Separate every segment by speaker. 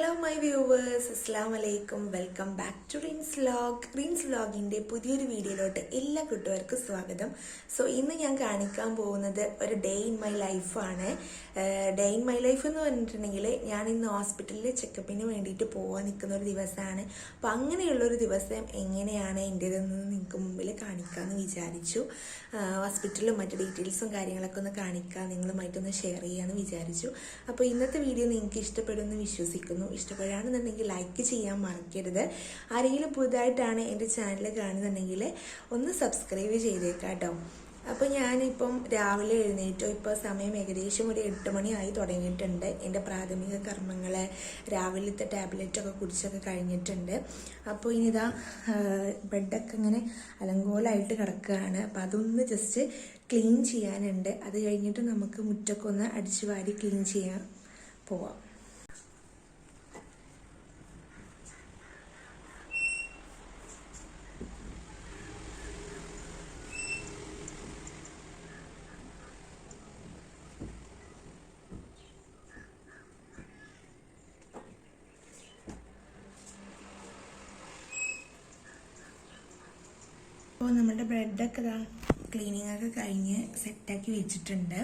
Speaker 1: Hello my viewers, അസ്സലാമു അലൈക്കും. Welcome back to Reens vlog. Reens വ്ലോഗിൻ്റെ പുതിയൊരു വീഡിയോയിലോട്ട് എല്ലാ കൂട്ടുകാർക്കും സ്വാഗതം. സോ ഇന്ന് ഞാൻ കാണിക്കാൻ പോകുന്നത് ഒരു ഡേ ഇൻ മൈ ലൈഫാണ്. ഡേ ഇൻ മൈ ലൈഫ് എന്ന് പറഞ്ഞിട്ടുണ്ടെങ്കിൽ ഞാൻ ഇന്ന് ഹോസ്പിറ്റലിൽ ചെക്കപ്പിന് വേണ്ടിയിട്ട് പോകാൻ നിൽക്കുന്ന ഒരു ദിവസമാണ്. അപ്പോൾ അങ്ങനെയുള്ളൊരു ദിവസം എങ്ങനെയാണ് എൻ്റേതെന്ന് നിങ്ങൾക്ക് മുമ്പിൽ കാണിക്കാമെന്ന് വിചാരിച്ചു. ഹോസ്പിറ്റലും മറ്റു ഡീറ്റെയിൽസും കാര്യങ്ങളൊക്കെ ഒന്ന് കാണിക്കാം, നിങ്ങളുമായിട്ടൊന്ന് ഷെയർ ചെയ്യാമെന്ന് വിചാരിച്ചു. അപ്പോൾ ഇന്നത്തെ വീഡിയോ നിങ്ങൾക്ക് ഇഷ്ടപ്പെടുമെന്ന് വിശ്വസിക്കുന്നു. ഇഷ്ടപ്പെടുകയാണെന്നുണ്ടെങ്കിൽ ലൈക്ക് ചെയ്യാൻ മറക്കരുത്. ആരെങ്കിലും പുതുതായിട്ടാണ് എൻ്റെ ചാനൽ കാണുന്നുണ്ടെങ്കിൽ ഒന്ന് സബ്സ്ക്രൈബ് ചെയ്തേക്കാം കേട്ടോ. അപ്പോൾ ഞാനിപ്പം രാവിലെ എഴുന്നേറ്റു. ഇപ്പോൾ സമയം ഏകദേശം ഒരു 8 മണിയായി തുടങ്ങിയിട്ടുണ്ട്. എൻ്റെ പ്രാഥമിക കർമ്മങ്ങൾ രാവിലത്തെ ടാബ്ലറ്റൊക്കെ കുടിച്ചൊക്കെ കഴിഞ്ഞിട്ടുണ്ട്. അപ്പോൾ ഇനിതാ ബെഡൊക്കെ ഇങ്ങനെ അലങ്കോലമായിട്ട് കിടക്കുകയാണ്. അപ്പോൾ അതൊന്ന് ജസ്റ്റ് ക്ലീൻ ചെയ്യാനുണ്ട്. അത് കഴിഞ്ഞിട്ട് നമുക്ക് മുറ്റൊക്കെ ഒന്ന് അടിച്ചു വാരി ക്ലീൻ ചെയ്യാൻ പോവാം. അപ്പോൾ നമ്മുടെ ബ്രെഡൊക്കെ ക്ലീനിങ്ങൊക്കെ കഴിഞ്ഞ് സെറ്റാക്കി വെച്ചിട്ടുണ്ട്.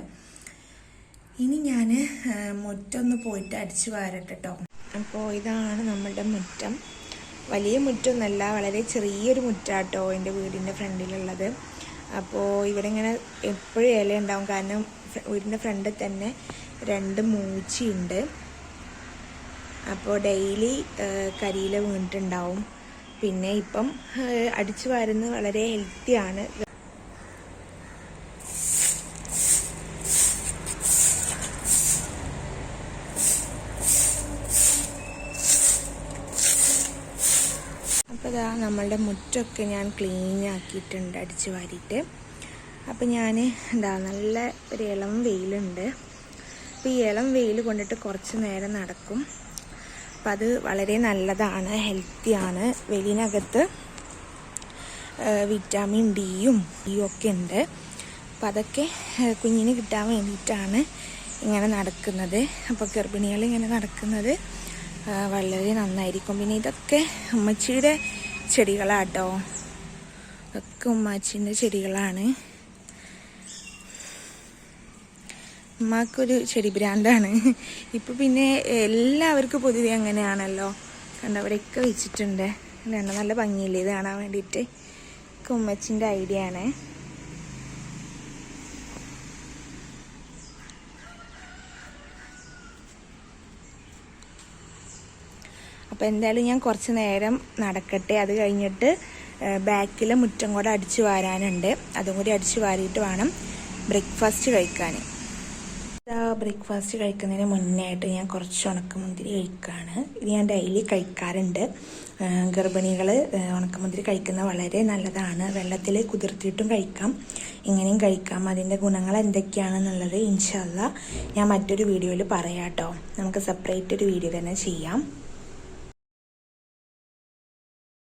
Speaker 1: ഇനി ഞാൻ മുറ്റൊന്ന് പോയിട്ട് അടിച്ചു വാരട്ടെ കേട്ടോ. അപ്പോൾ ഇതാണ് നമ്മളുടെ മുറ്റം. വലിയ മുറ്റമൊന്നുമല്ല, വളരെ ചെറിയൊരു മുറ്റാട്ടോ എൻ്റെ വീടിൻ്റെ ഫ്രണ്ടിലുള്ളത്. അപ്പോൾ ഇവിടെ ഇങ്ങനെ എപ്പോഴും ഇല ഉണ്ടാവും, കാരണം വീടിൻ്റെ ഫ്രണ്ടിൽ തന്നെ 2 മൂച്ചിയുണ്ട്. അപ്പോൾ ഡെയിലി കരിയില വീണിട്ടുണ്ടാവും. പിന്നെ ഇപ്പം അടിച്ചു വാരുന്നത് വളരെ ഹെൽത്തിയാണ്. അപ്പോൾ ഇതാ നമ്മളുടെ മുറ്റമൊക്കെ ഞാൻ ക്ലീൻ ആക്കിയിട്ടുണ്ട് അടിച്ചു വാരിയിട്ട്. അപ്പോൾ ഞാൻ നല്ല ഒരു ഇളം വെയിലുണ്ട്. അപ്പോൾ ഈ ഇളം വെയിൽ കൊണ്ടിട്ട് കുറച്ച് നേരം നടക്കും. അപ്പം അത് വളരെ നല്ലതാണ്, ഹെൽത്തിയാണ്. വെയിലിനകത്ത് വിറ്റാമിൻ ഡിയും ഒക്കെ ഉണ്ട്. അപ്പം അതൊക്കെ കുഞ്ഞിന് കിട്ടാൻ വേണ്ടിയിട്ടാണ് ഇങ്ങനെ നടക്കുന്നത്. അപ്പോൾ ഗർഭിണികൾ ഇങ്ങനെ നടക്കുന്നത് വളരെ നന്നായിരിക്കും. പിന്നെ ഇതൊക്കെ ഉമ്മച്ചിയുടെ ചെടികളാട്ടോ, ഒക്കെ ഉമ്മാച്ചിൻ്റെ ചെടികളാണ്. ഉമ്മാക്കൊരു ചെടി ഭ്രാന്താണ്. ഇപ്പോൾ പിന്നെ എല്ലാവർക്കും പൊതുവെ അങ്ങനെയാണല്ലോ. കണ്ടവരൊക്കെ വെച്ചിട്ടുണ്ട്. നല്ല ഭംഗിയില്ലേ ഇത് കാണാൻ വേണ്ടിയിട്ട്. ഉമ്മച്ചിൻ്റെ ഐഡിയ ആണ്. അപ്പോൾ എന്തായാലും ഞാൻ കുറച്ച് നേരം നടക്കട്ടെ. അത് കഴിഞ്ഞിട്ട് ബാക്കിലെ മുറ്റം കൂടെ അടിച്ചു വാരാനുണ്ട്. അതും കൂടി അടിച്ചു വാരിയിട്ട് വേണം ബ്രേക്ക്ഫാസ്റ്റ് കഴിക്കാൻ. ബ്രേക്ക്ഫാസ്റ്റ് കഴിക്കുന്നതിന് മുന്നായിട്ട് ഞാൻ കുറച്ച് ഉണക്കമുന്തിരി കഴിക്കുകയാണ്. ഇത് ഞാൻ ഡെയിലി കഴിക്കാറുണ്ട്. ഗർഭിണികൾ ഉണക്കമുന്തിരി കഴിക്കുന്നത് വളരെ നല്ലതാണ്. വെള്ളത്തിൽ കുതിർത്തിയിട്ടും കഴിക്കാം, ഇങ്ങനെയും കഴിക്കാം. അതിൻ്റെ ഗുണങ്ങൾ എന്തൊക്കെയാണെന്നുള്ളത് ഇൻഷാ അല്ലാ ഞാൻ മറ്റൊരു വീഡിയോയിൽ പറയാം കേട്ടോ. നമുക്ക് സെപ്പറേറ്റ് ഒരു വീഡിയോ തന്നെ ചെയ്യാം.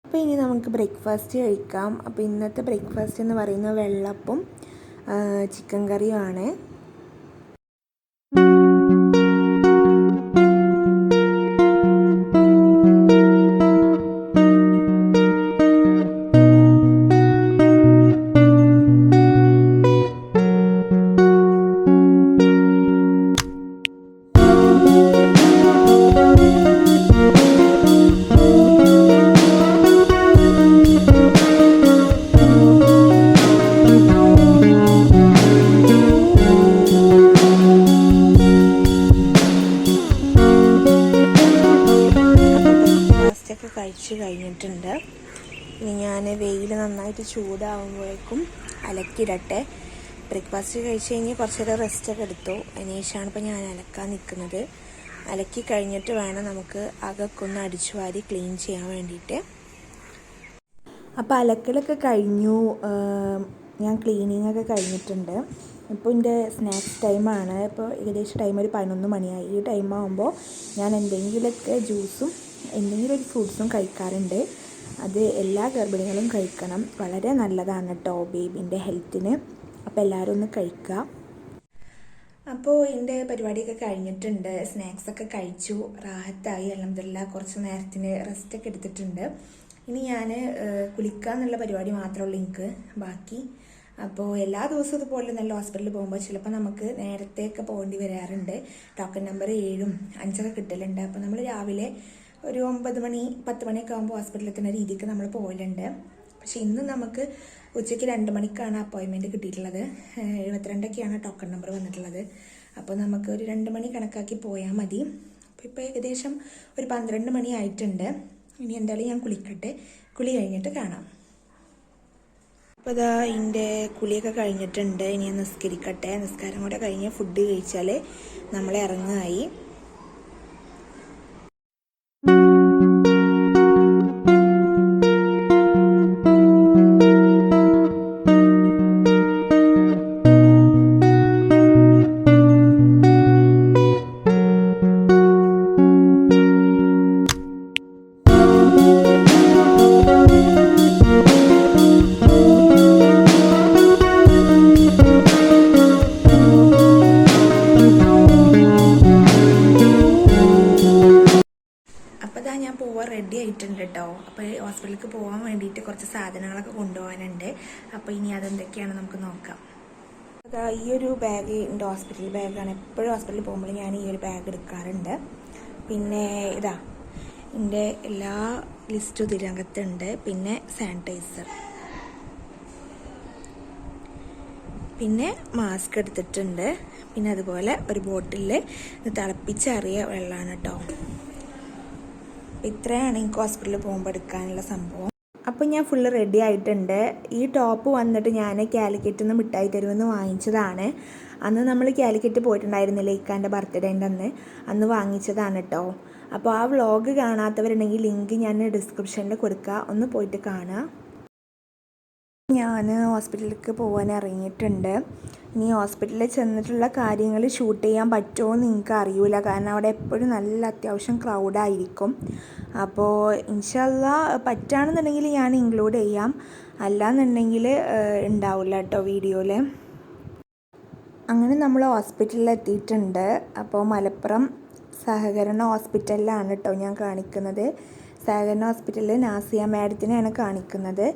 Speaker 1: അപ്പോൾ ഇനി നമുക്ക് ബ്രേക്ക്ഫാസ്റ്റ് കഴിക്കാം. അപ്പോൾ ഇന്നത്തെ ബ്രേക്ക്ഫാസ്റ്റ് എന്ന് പറയുന്നത് വെള്ളപ്പവും ചിക്കൻ കറിയുമാണ്. കഴിച്ച് കഴിഞ്ഞിട്ടുണ്ട്. ഇനി ഞാൻ വെയിൽ നന്നായിട്ട് ചൂടാകുമ്പോഴേക്കും അലക്കിയിടട്ടെ. ബ്രേക്ക്ഫാസ്റ്റ് കഴിച്ച് കഴിഞ്ഞ് കുറച്ച് നേരം റെസ്റ്റൊക്കെ എടുത്തു. അതിനുശേഷമാണ് ഇപ്പോൾ ഞാൻ അലക്കാൻ നിൽക്കുന്നത്. അലക്കി കഴിഞ്ഞിട്ട് വേണം നമുക്ക് അകമൊക്കെ ഒന്ന് അടിച്ചു വാരി ക്ലീൻ ചെയ്യാൻ വേണ്ടിയിട്ട്. അപ്പോൾ അലക്കലൊക്കെ കഴിഞ്ഞു, ഞാൻ ക്ലീനിങ്ങൊക്കെ കഴിഞ്ഞിട്ടുണ്ട്. ഇപ്പോൾ എൻ്റെ സ്നാക്സ് ടൈമാണ്. ഇപ്പോൾ ഏകദേശം ടൈം ഒരു 11 മണിയായി. ഈ ടൈമാകുമ്പോൾ ഞാൻ എന്തെങ്കിലുമൊക്കെ ജ്യൂസും എന്തെങ്കിലും ഒരു ഫ്രൂട്ട്സും കഴിക്കാറുണ്ട്. അത് എല്ലാ ഗർഭിണികളും കഴിക്കണം, വളരെ നല്ലതാണ് കേട്ടോ ബേബീൻ്റെ ഹെൽത്തിന്. അപ്പോൾ എല്ലാവരും ഒന്ന് കഴിക്കുക. അപ്പോൾ എൻ്റെ പരിപാടിയൊക്കെ കഴിഞ്ഞിട്ടുണ്ട്, സ്നാക്സൊക്കെ കഴിച്ചു, റാഹത്തായി. അൽഹംദുലില്ലാ കുറച്ച് നേരത്തിന് റെസ്റ്റൊക്കെ എടുത്തിട്ടുണ്ട്. ഇനി ഞാൻ കുളിക്കാന്നുള്ള പരിപാടി മാത്രമേ ഉള്ളൂ എനിക്ക് ബാക്കി. അപ്പോൾ എല്ലാ ദിവസവും ഇതുപോലെ നല്ല ഹോസ്പിറ്റലിൽ പോകുമ്പോൾ ചിലപ്പോൾ നമുക്ക് നേരത്തെയൊക്കെ പോകേണ്ടി വരാറുണ്ട്. ടോക്കൺ നമ്പർ 7 ഉം 5 കിട്ടലുണ്ട്. അപ്പോൾ നമ്മൾ രാവിലെ ഒരു 9 മണി 10 മണിയൊക്കെ ആകുമ്പോൾ ഹോസ്പിറ്റലിൽ എത്തുന്ന രീതിക്ക് നമ്മൾ പോകലുണ്ട്. പക്ഷെ ഇന്ന് നമുക്ക് ഉച്ചയ്ക്ക് 2 മണിക്കാണ് അപ്പോയിൻമെൻറ്റ് കിട്ടിയിട്ടുള്ളത്. 72ഒക്കെയാണ് ടോക്കൺ നമ്പർ വന്നിട്ടുള്ളത്. അപ്പോൾ നമുക്ക് ഒരു 2 മണി കണക്കാക്കി പോയാൽ മതി. അപ്പോൾ ഇപ്പോൾ ഏകദേശം ഒരു 12 മണി ആയിട്ടുണ്ട്. ഇനി എന്തായാലും ഞാൻ കുളിക്കട്ടെ, കുളി കഴിഞ്ഞിട്ട് കാണാം. അപ്പോൾ ഇതാ എൻ്റെ കുളിയൊക്കെ കഴിഞ്ഞിട്ടുണ്ട്. ഇനി ഞാൻ നിസ്കരിക്കട്ടെ. നിസ്കാരം കൂടെ കഴിഞ്ഞ് ഫുഡ് കഴിച്ചാൽ നമ്മൾ ഇറങ്ങായി. ഞാൻ പോവാൻ റെഡി ആയിട്ടുണ്ട് കേട്ടോ. അപ്പോൾ ഹോസ്പിറ്റലിലേക്ക് പോകാൻ വേണ്ടിയിട്ട് കുറച്ച് സാധനങ്ങളൊക്കെ കൊണ്ടുപോകാനുണ്ട്. അപ്പോൾ ഇനി അതെന്തൊക്കെയാണ് നമുക്ക് നോക്കാം. അതാ ഈ ഒരു ബാഗ് എൻ്റെ ഹോസ്പിറ്റൽ ബാഗാണ്. എപ്പോഴും ഹോസ്പിറ്റലിൽ പോകുമ്പോൾ ഞാൻ ഈ ഒരു ബാഗ് എടുക്കാറുണ്ട്. പിന്നെ ഇതാ എൻ്റെ എല്ലാ ലിസ്റ്റും ഇതിനകത്തുണ്ട്. പിന്നെ സാനിറ്റൈസർ, പിന്നെ മാസ്ക് എടുത്തിട്ടുണ്ട്. പിന്നെ അതുപോലെ ഒരു ബോട്ടിലിൽ തിളപ്പിച്ചാറിയ വെള്ളമാണ് കേട്ടോ. ഇത്രയാണ് എനിക്ക് ഹോസ്പിറ്റലിൽ പോകുമ്പോൾ എടുക്കാനുള്ള സംഭവം. അപ്പോൾ ഞാൻ ഫുള്ള് റെഡി ആയിട്ടുണ്ട്. ഈ ടോപ്പ് വന്നിട്ട് ഞാൻ കാലിക്കറ്റിൽ നിന്ന് മിഠായി തെരുവെന്ന് വാങ്ങിച്ചതാണ്. അന്ന് നമ്മൾ കാലിക്കറ്റ് പോയിട്ടുണ്ടായിരുന്നില്ല ഇക്കാൻ്റെ ബർത്ത്ഡേൻ്റെ അന്ന് വാങ്ങിച്ചതാണ് കേട്ടോ. അപ്പോൾ ആ വ്ളോഗ് കാണാത്തവരുണ്ടെങ്കിൽ ലിങ്ക് ഞാൻ ഡിസ്ക്രിപ്ഷനിൽ കൊടുക്കുക, ഒന്ന് പോയിട്ട് കാണുക. ഞാൻ ഹോസ്പിറ്റലിലേക്ക് പോകാൻ ഇറങ്ങിയിട്ടുണ്ട്. ഇനി ഹോസ്പിറ്റലിൽ ചെന്നിട്ടുള്ള കാര്യങ്ങൾ ഷൂട്ട് ചെയ്യാൻ പറ്റുമോ എന്ന് എനിക്ക് അറിയില്ല, കാരണം അവിടെ എപ്പോഴും നല്ല അത്യാവശ്യം ക്രൗഡായിരിക്കും. അപ്പോൾ ഇൻഷാ അല്ലാ പറ്റുകയാണെന്നുണ്ടെങ്കിൽ ഞാൻ ഇൻക്ലൂഡ് ചെയ്യാം, അല്ലാന്നുണ്ടെങ്കിൽ ഉണ്ടാവില്ല കേട്ടോ വീഡിയോയിൽ. അങ്ങനെ നമ്മൾ ഹോസ്പിറ്റലിൽ എത്തിയിട്ടുണ്ട്. അപ്പോൾ മലപ്പുറം സഹകരണ ഹോസ്പിറ്റലിലാണ് കേട്ടോ ഞാൻ കാണിക്കുന്നത്. സഹകരണ ഹോസ്പിറ്റലിൽ നാസിയ മാഡത്തിനെയാണ് കാണിക്കുന്നത്.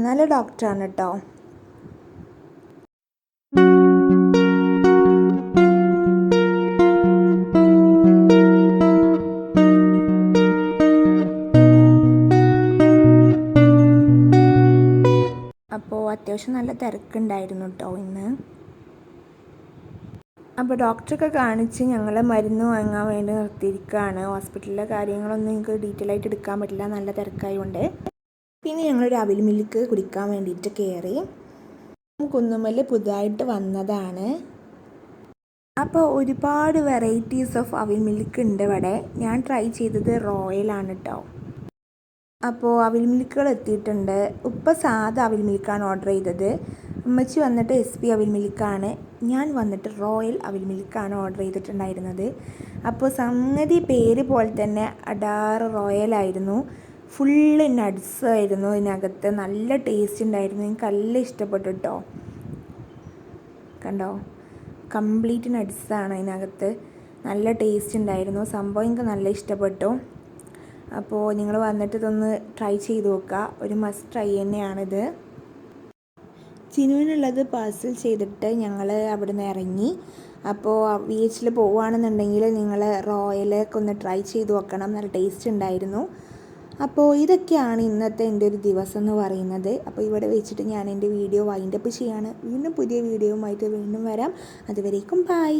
Speaker 1: നല്ല ഡോക്ടറാണ് കേട്ടോ. അപ്പോൾ അത്യാവശ്യം നല്ല തിരക്കുണ്ടായിരുന്നു കേട്ടോ ഇന്ന്. അപ്പോൾ ഡോക്ടറൊക്കെ കാണിച്ച് ഞങ്ങൾ മരുന്ന് വാങ്ങാൻ വേണ്ടി നിർത്തിയിരിക്കുകയാണ്. ഹോസ്പിറ്റലിലെ കാര്യങ്ങളൊന്നും എനിക്ക് ഡീറ്റെയിൽ ആയിട്ട് എടുക്കാൻ പറ്റില്ല, നല്ല തിരക്കായതുകൊണ്ട്. പിന്നെ ഞങ്ങളൊരു അവിൽ മിൽക്ക് കുടിക്കാൻ വേണ്ടിയിട്ട് കയറി. കുന്നുമ്മൽ പുതുതായിട്ട് വന്നതാണ്. അപ്പോൾ ഒരുപാട് വെറൈറ്റീസ് ഓഫ് അവിൽ മിൽക്ക് ഉണ്ട് ഇവിടെ. ഞാൻ ട്രൈ ചെയ്തത് റോയലാണ് കേട്ടോ. അപ്പോൾ അവിൽ മിൽക്കുകൾ എത്തിയിട്ടുണ്ട്. ഉപ്പ സാധാ അവിൽ മിൽക്കാണ് ഓർഡർ ചെയ്തത്. ഉമ്മച്ചി വന്നിട്ട് SP അവിൽ മിൽക്കാണ്. ഞാൻ വന്നിട്ട് റോയൽ അവിൽ മിൽക്കാണ് ഓർഡർ ചെയ്തിട്ടുണ്ടായിരുന്നത്. അപ്പോൾ സംഗതി പേര് പോലെ തന്നെ അഡാർ റോയലായിരുന്നു. ഫുള്ള് നട്ട്സ് ആയിരുന്നു ഇതിനകത്ത്. നല്ല ടേസ്റ്റ് ഉണ്ടായിരുന്നു. എനിക്ക് നല്ല ഇഷ്ടപ്പെട്ടു കേട്ടോ. കണ്ടോ, കംപ്ലീറ്റ് നട്ട്സാണ് ഇതിനകത്ത്. നല്ല ടേസ്റ്റ് ഉണ്ടായിരുന്നു സംഭവം. എനിക്ക് നല്ല ഇഷ്ടപ്പെട്ടു. അപ്പോൾ നിങ്ങൾ വന്നിട്ട് ഇതൊന്ന് ട്രൈ ചെയ്ത് നോക്കുക. ഒരു മസ്റ്റ് ട്രൈ തന്നെയാണിത്. ചിനുവിനുള്ളത് പാഴ്സൽ ചെയ്തിട്ട് ഞങ്ങൾ അവിടെ നിന്ന് ഇറങ്ങി. അപ്പോൾ VH പോവുകയാണെന്നുണ്ടെങ്കിൽ നിങ്ങൾ റോയലൊക്കെ ഒന്ന് ട്രൈ ചെയ്ത് നോക്കണം, നല്ല ടേസ്റ്റ് ഉണ്ടായിരുന്നു. അപ്പോൾ ഇതൊക്കെയാണ് ഇന്നത്തെ എൻ്റെ ഒരു ദിവസം എന്ന് പറയുന്നത്. അപ്പോൾ ഇവിടെ വെച്ചിട്ട് ഞാൻ എൻ്റെ വീഡിയോ വൈൻഡപ്പ് ചെയ്യാണ്. വീണ്ടും പുതിയ വീഡിയോയുമായിട്ട് വീണ്ടും വരാം. അതുവരേക്കും ബൈ.